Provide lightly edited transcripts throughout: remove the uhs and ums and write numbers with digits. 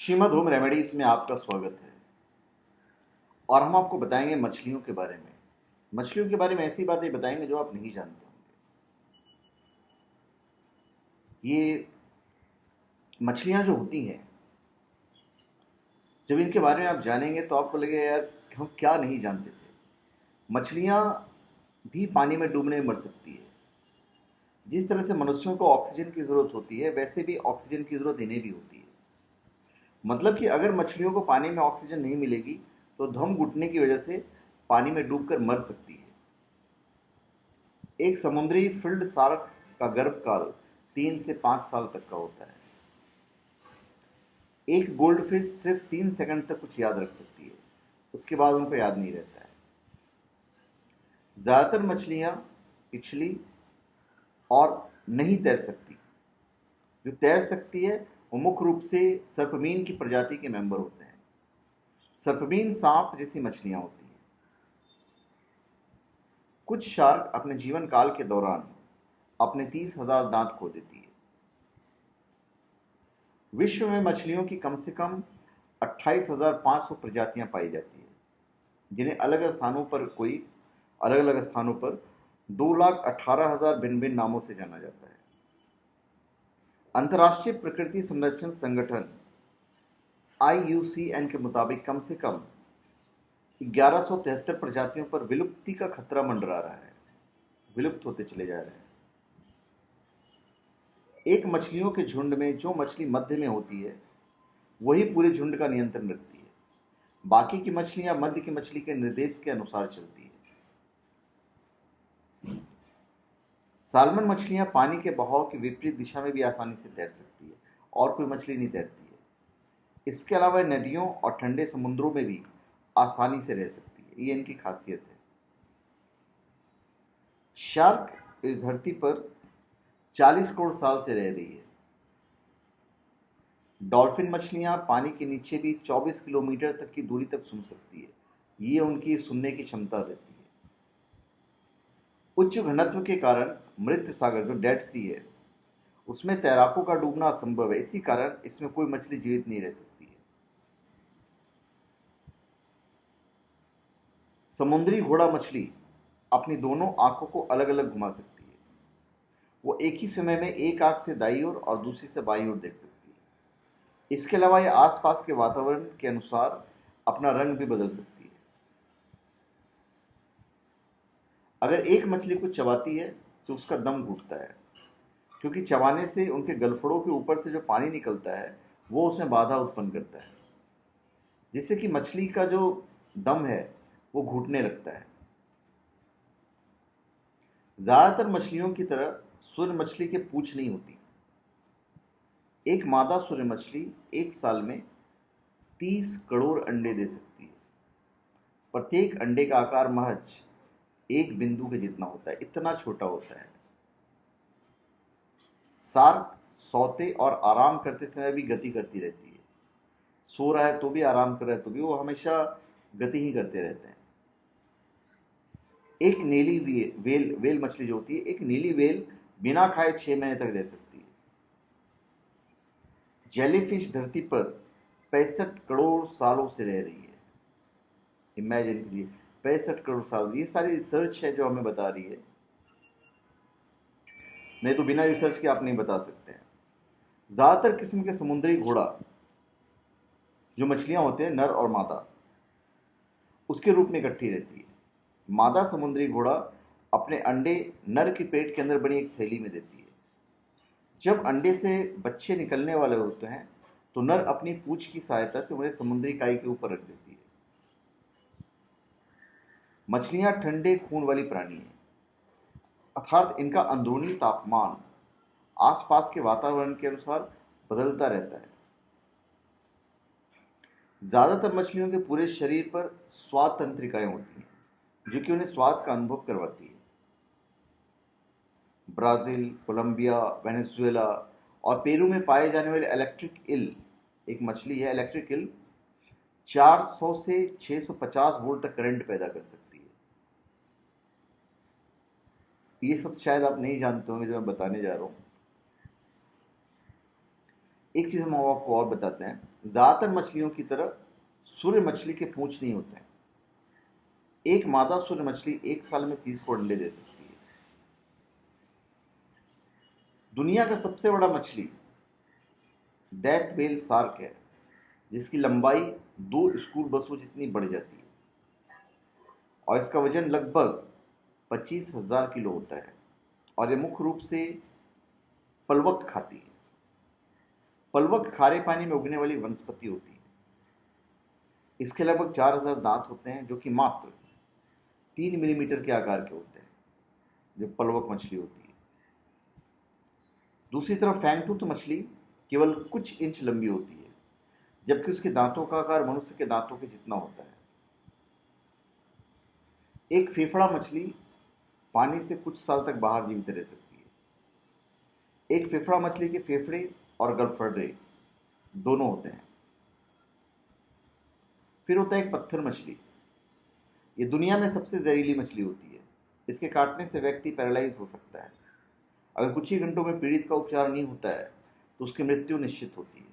Shrimad home remedies में आपका स्वागत है। और हम आपको बताएंगे मछलियों के बारे में। मछलियों के बारे में ऐसी बातें बताएंगे जो आप नहीं जानते होंगे। ये मछलियां जो होती हैं, जब इनके बारे में आप जानेंगे तो आपको लगेगा यार हम क्या नहीं जानते थे। मछलियां भी पानी में डूबने में मर सकती है। जिस तरह से मनुष्यों को ऑक्सीजन की जरूरत होती है, वैसे भी ऑक्सीजन की जरूरत इन्हें भी होती है। मतलब कि अगर मछलियों को पानी में ऑक्सीजन नहीं मिलेगी तो दम घुटने की वजह से पानी में डूबकर मर सकती है। एक समुद्री फील्ड शार्क का गर्भकाल 3 से 5 साल तक का होता है। एक गोल्डफिश सिर्फ 3 सेकंड तक कुछ याद रख सकती है, उसके बाद उनको याद नहीं रहता है। ज्यादातर मछलियां पिछली और नहीं तैर सकती। जो तैर सकती है वो मुख्य रूप से सर्पमीन की प्रजाति के मेंबर होते हैं। सर्पमीन सांप जैसी मछलियां होती हैं। कुछ शार्क अपने जीवन काल के दौरान अपने 30,000 दांत खो देती है। विश्व में मछलियों की कम से कम 28,500 प्रजातियां पाई जाती है, जिन्हें अलग अलग स्थानों पर 2,18,000 भिन्न भिन्न नामों से जाना जाता है। अंतर्राष्ट्रीय प्रकृति संरक्षण संगठन IUCN के मुताबिक कम से कम 1173 प्रजातियों पर विलुप्ति का खतरा मंडरा रहा है, विलुप्त होते चले जा रहे हैं। एक मछलियों के झुंड में जो मछली मध्य में होती है वही पूरे झुंड का नियंत्रण रखती है। बाकी की मछलियां मध्य की मछली के निर्देश के अनुसार चलती है। साल्मन मछलियां पानी के बहाव की विपरीत दिशा में भी आसानी से तैर सकती है और कोई मछली नहीं तैरती है। इसके अलावा नदियों और ठंडे समुद्रों में भी आसानी से रह सकती है, ये इनकी खासियत है। शार्क इस धरती पर 40 करोड़ साल से रह रही है। डॉल्फिन मछलियां पानी के नीचे भी 24 किलोमीटर तक की दूरी तक सूंघ सकती है, ये उनकी सुनने की क्षमता रहती है। उच्च घनत्व के कारण मृत सागर जो डेड सी है उसमें तैराकों का डूबना असंभव है, इसी कारण इसमें कोई मछली जीवित नहीं रह सकती है। समुद्री घोड़ा मछली अपनी दोनों आंखों को अलग अलग घुमा सकती है। वो एक ही समय में एक आंख से दाईं ओर और दूसरी से बाईं ओर देख सकती है। इसके अलावा यह आसपास के वातावरण के अनुसार अपना रंग भी बदल सकती है। अगर एक मछली को चबाती है तो उसका दम घुटता है, क्योंकि चबाने से उनके गलफड़ों के ऊपर से जो पानी निकलता है वो उसमें बाधा उत्पन्न करता है, जिससे कि मछली का जो दम है वो घुटने लगता है। ज्यादातर मछलियों की तरह सूर्य मछली के पूंछ नहीं होती। एक मादा सूर्य मछली एक साल में 30 करोड़ अंडे दे सकती है। प्रत्येक अंडे का आकार महज एक बिंदु के जितना होता है, इतना छोटा होता है। शार्क सोते और आराम करते समय भी गति करती रहती है। सो रहा है तो भी, आराम कर रहा है तो भी, वो हमेशा गति ही करते रहते हैं। एक नीली वेल मछली जो होती है, एक नीली वेल बिना खाए 6 महीने तक रह सकती है। जेलीफिश धरती पर 65 करोड़ सालों से रह रही है। इमेजिन कीजिए, 65 करोड़ साल। ये सारी रिसर्च है जो हमें बता रही है, नहीं तो बिना रिसर्च के आप नहीं बता सकते हैं। ज्यादातर किस्म के समुद्री घोड़ा जो मछलियां होते हैं, नर और मादा, उसके रूप में इकट्ठी रहती है। मादा समुद्री घोड़ा अपने अंडे नर की पेट के अंदर बनी एक थैली में देती है। जब अंडे से बच्चे निकलने वाले होते हैं तो नर अपनी पूंछ की सहायता से उन्हें समुद्री काई के ऊपर रख देती है। मछलियां ठंडे खून वाली प्राणी हैं, अर्थात इनका अंदरूनी तापमान आसपास के वातावरण के अनुसार बदलता रहता है। ज्यादातर मछलियों के पूरे शरीर पर स्वाद तंत्रिकाएं होती हैं, जो कि उन्हें स्वाद का अनुभव करवाती है। ब्राजील, कोलंबिया, वेनेजुएला और पेरू में पाए जाने वाले इलेक्ट्रिक इल, एक मछली है इलेक्ट्रिक इल, 400 से 650 वोल्ट तक करंट पैदा कर सकती है। ये सब शायद आप नहीं जानते होंगे जो मैं बताने जा रहा हूं। एक चीज़ हम आपको और बताते हैं, ज़्यादातर मछलियों की तरह सूर्य मछली के पूंछ नहीं होते हैं। एक मादा सूर्य मछली एक साल में 30 को अंडे दे सकती है। दुनिया का सबसे बड़ा मछली डेथ व्हेल शार्क है, जिसकी लंबाई 2 स्कूल बसों जितनी बढ़ जाती है और इसका वजन लगभग 25,000 किलो होता है। और ये मुख्य रूप से पलवक खाती है। पलवक खारे पानी में उगने वाली वनस्पति होती है। इसके लगभग 4,000 दांत होते हैं, जो कि मात्र 3 मिलीमीटर के आकार के होते हैं, जो पलवक मछली होती है। दूसरी तरफ फैंगटूथ मछली केवल कुछ इंच लंबी होती है, जबकि उसके दांतों का आकार मनुष्य के दांतों के जितना होता है। एक फेफड़ा मछली पानी से कुछ साल तक बाहर जीवित रह सकती है। एक फेफड़ा मछली के फेफड़े और गलफडे दोनों होते हैं। फिर होता है एक पत्थर मछली। ये दुनिया में सबसे जहरीली मछली होती है। इसके काटने से व्यक्ति पैरालाइज हो सकता है। अगर कुछ ही घंटों में पीड़ित का उपचार नहीं होता है तो उसकी मृत्यु निश्चित होती है।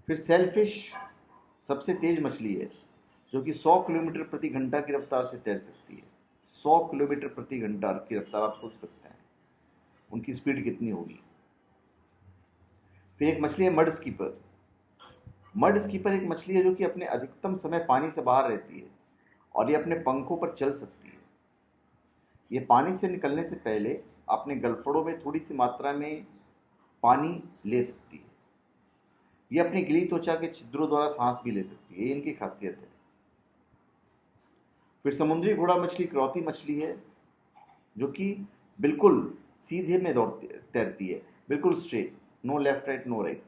फिर सेलफिश सबसे तेज मछली है, जो कि 100 किलोमीटर प्रति घंटा की रफ्तार से तैर सकती है। 100 किलोमीटर प्रति घंटा की रफ्तार, आप सोच सकते हैं उनकी स्पीड कितनी होगी। फिर एक मछली है मड स्कीपर। मड स्कीपर एक मछली है जो कि अपने अधिकतम समय पानी से बाहर रहती है और ये अपने पंखों पर चल सकती है। ये पानी से निकलने से पहले अपने गलफड़ों में थोड़ी सी मात्रा में पानी ले सकती है। ये अपनी गिली त्वचा के छिद्रों द्वारा सांस भी ले सकती है। ये इनकी खासियत है। फिर समुद्री घोड़ा मछली इकलौती मछली है जो कि बिल्कुल सीधे में तैरती है, बिल्कुल straight, no left right no right.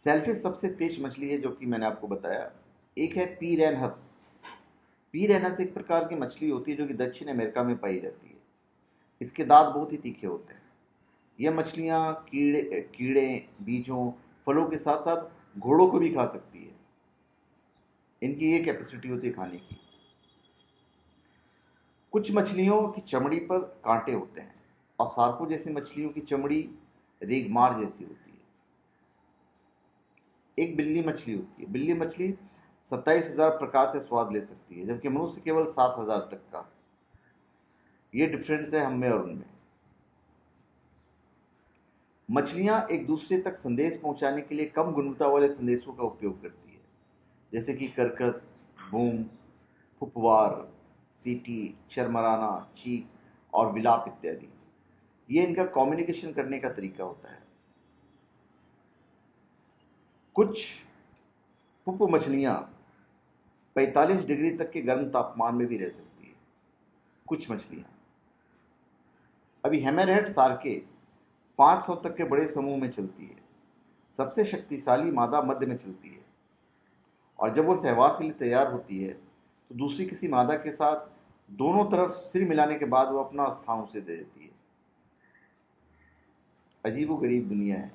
Sailfish सबसे तेज मछली है जो कि मैंने आपको बताया। एक है पीरेनहस। पीरेनहस एक प्रकार की मछली होती है जो कि दक्षिण अमेरिका में पाई जाती है। इसके दांत बहुत ही तीखे होते हैं। यह मछलियां कीड़े, बीजों, फलों के साथ साथ घोड़ों को भी खा सकती है। इनकी ये कैपेसिटी होती है खाने की। कुछ मछलियों की चमड़ी पर कांटे होते हैं और सार्को जैसी मछलियों की चमड़ी रेगमार जैसी होती है। एक बिल्ली मछली होती है। बिल्ली मछली 27,000 प्रकार से स्वाद ले सकती है, जबकि मनुष्य केवल 7,000 तक का। ये डिफरेंस है हम में और उनमें। मछलियां एक दूसरे तक संदेश पहुंचाने के लिए कम गुणवत्ता वाले संदेशों का उपयोग करती है, जैसे कि कर्कश, बूम, फुफवार, सीटी, चरमराना, चीख और विलाप इत्यादि। ये इनका कम्युनिकेशन करने का तरीका होता है। कुछ पुप्प मछलियां 45 डिग्री तक के गर्म तापमान में भी रह सकती है। कुछ मछलियां। अभी हैमरहेड सार्के 500 तक के बड़े समूह में चलती है। सबसे शक्तिशाली मादा मध्य में चलती है और जब वो सहवास के लिए तैयार होती है तो दूसरी किसी मादा के साथ दोनों तरफ सिर मिलाने के बाद वो अपना स्थान उसे दे देती है। अजीबो गरीब दुनिया है।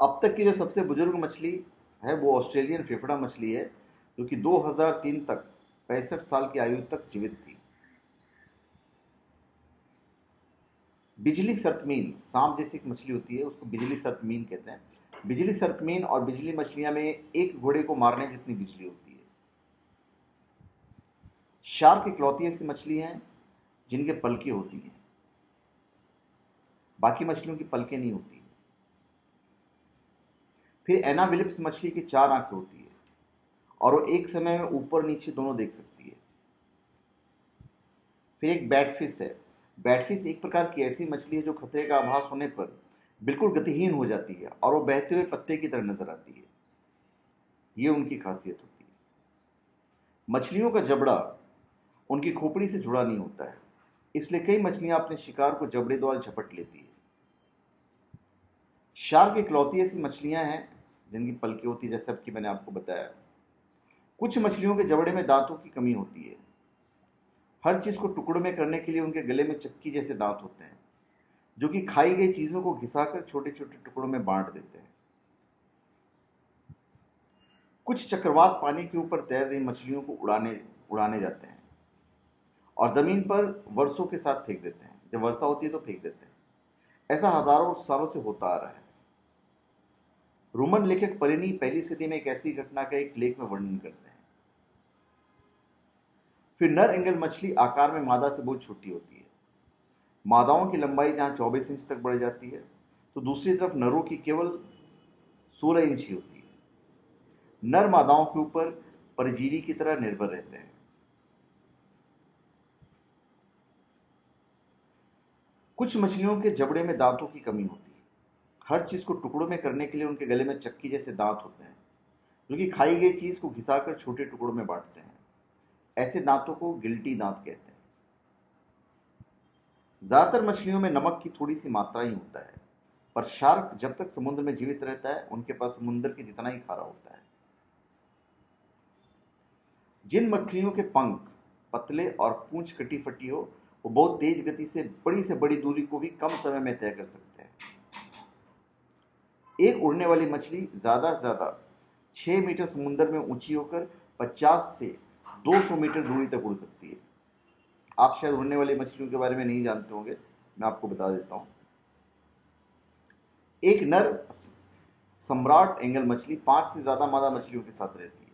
अब तक की जो सबसे बुजुर्ग मछली है वो ऑस्ट्रेलियन फेफड़ा मछली है, जो कि 2003 तक 65 साल की आयु तक जीवित थी। बिजली सर्पमीन सांप जैसी एक मछली होती है, उसको बिजली सर्पमीन कहते हैं। बिजली सर्पमीन और बिजली मछलियां में एक घोड़े को मारने जितनी बिजली होती है। शार्क इकलौती ऐसी मछली हैं जिनके पलकें होती हैं। बाकी मछलियों की पलकें नहीं होती। फिर एनाविलिप्स मछली की 4 आंखें होती है और वो एक समय में ऊपर नीचे दोनों देख सकती है। फिर एक बैटफिश है। बैटफिश एक प्रकार की ऐसी मछली है जो खतरे का आभास होने पर बिल्कुल गतिहीन हो जाती है और वो बहते हुए पत्ते की तरह नजर आती है। ये उनकी खासियत होती है। मछलियों का जबड़ा उनकी खोपड़ी से जुड़ा नहीं होता है, इसलिए कई मछलियां अपने शिकार को जबड़े द्वारा झपट लेती है। शार्क इकलौती ऐसी मछलियां हैं जिनकी पलकें होती है, जैसा कि मैंने आपको बताया। कुछ मछलियों के जबड़े में दांतों की कमी होती है। हर चीज को टुकड़ों में करने के लिए उनके गले में चक्की जैसे दांत होते हैं, जो कि खाई गई चीजों को घिसाकर छोटे छोटे टुकड़ों में बांट देते हैं। कुछ चक्रवात पानी के ऊपर तैर रही मछलियों को उड़ाने जाते हैं और जमीन पर वर्षों के साथ फेंक देते हैं, जब वर्षा होती है तो फेंक देते हैं। ऐसा हजारों सालों से होता आ रहा है। रोमन लेखक प्लिनी पहली सदी में एक ऐसी घटना का एक लेख में वर्णन करते हैं। फिर नर एंगल मछली आकार में मादा से बहुत छोटी होती है। मादाओं की लंबाई जहां 24 इंच तक बढ़ जाती है, तो दूसरी तरफ नरों की केवल 16 इंच ही होती है। नर मादाओं के ऊपर परजीवी की तरह निर्भर रहते हैं। कुछ मछलियों के जबड़े में दांतों की कमी होती है। हर चीज को टुकड़ों में करने के लिए उनके गले में चक्की जैसे दांत होते हैं, जो कि खाई गई चीज को घिसाकर छोटे टुकड़ों में बांटते हैं। ऐसे दांतों को गिल्टी दांत कहते हैं। ज्यादातर मछलियों में नमक की थोड़ी सी मात्रा ही होता है, पर शार्क जब तक समुद्र में जीवित रहता है उनके पास समुद्र के जितना ही खारा होता है। जिन मछलियों के पंख पतले और पूंछ कटी फटी हो, वो बहुत तेज गति से बड़ी दूरी को भी कम समय में तय कर सकते हैं। एक उड़ने वाली मछली ज्यादा से ज्यादा 6 मीटर समुद्र में ऊंची होकर 50 से 200 मीटर दूरी तक उड़ सकती है। आप शायद उड़ने वाली मछलियों के बारे में नहीं जानते होंगे, मैं आपको बता देता हूं। एक नर सम्राट एंगल मछली 5 से ज्यादा मादा मछलियों के साथ रहती है।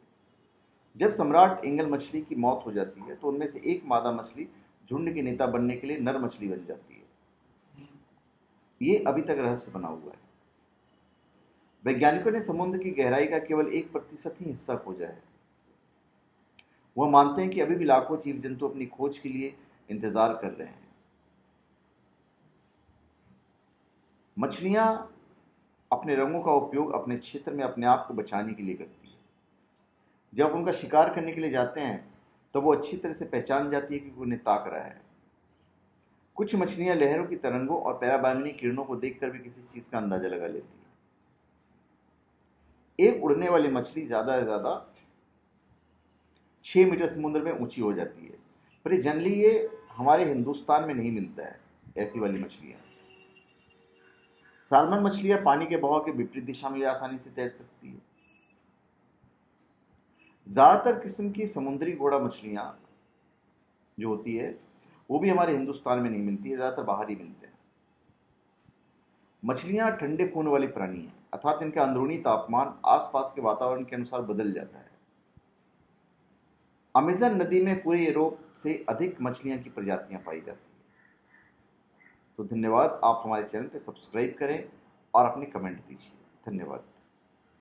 जब सम्राट एंगल मछली की मौत हो जाती है तो उनमें से एक मादा मछली झुंड के नेता बनने के लिए नर मछली बन जाती है। ये अभी तक रहस्य बना हुआ है। वैज्ञानिकों ने समुद्र की गहराई का केवल 1% ही हिस्सा खोजा है। वह मानते हैं कि अभी भी लाखों जीव जंतु अपनी खोज के लिए इंतजार कर रहे हैं। मछलियां अपने रंगों का उपयोग अपने क्षेत्र में अपने आप को बचाने के लिए करती है। जब उनका शिकार करने के लिए जाते हैं तो वो अच्छी तरह से पहचान जाती है कि कोई उन्हें ताक रहा है। कुछ मछलियां लहरों की तरंगों और पराबैंगनी किरणों को देखकर भी किसी चीज का अंदाजा लगा लेती है। एक उड़ने वाली मछली ज्यादा से ज्यादा 6 मीटर समुद्र में ऊंची हो जाती है, पर ये जनरली ये हमारे हिंदुस्तान में नहीं मिलता है। ऐसी वाली मछलियां, साल्मन मछलियां पानी के बहाव के विपरीत दिशा में भी आसानी से तैर सकती है। ज्यादातर किस्म की समुद्री घोड़ा मछलियां जो होती है वो भी हमारे हिंदुस्तान में नहीं मिलती है, ज्यादातर बाहर ही मिलते हैं। मछलियां ठंडे खून वाली प्राणी हैं, अर्थात इनका अंदरूनी तापमान आसपास के वातावरण के अनुसार बदल जाता है। अमेज़न नदी में पूरे यूरोप से अधिक मछलियां की प्रजातियां पाई जाती हैं। तो धन्यवाद। आप हमारे चैनल पे सब्सक्राइब करें और अपने कमेंट दीजिए। धन्यवाद।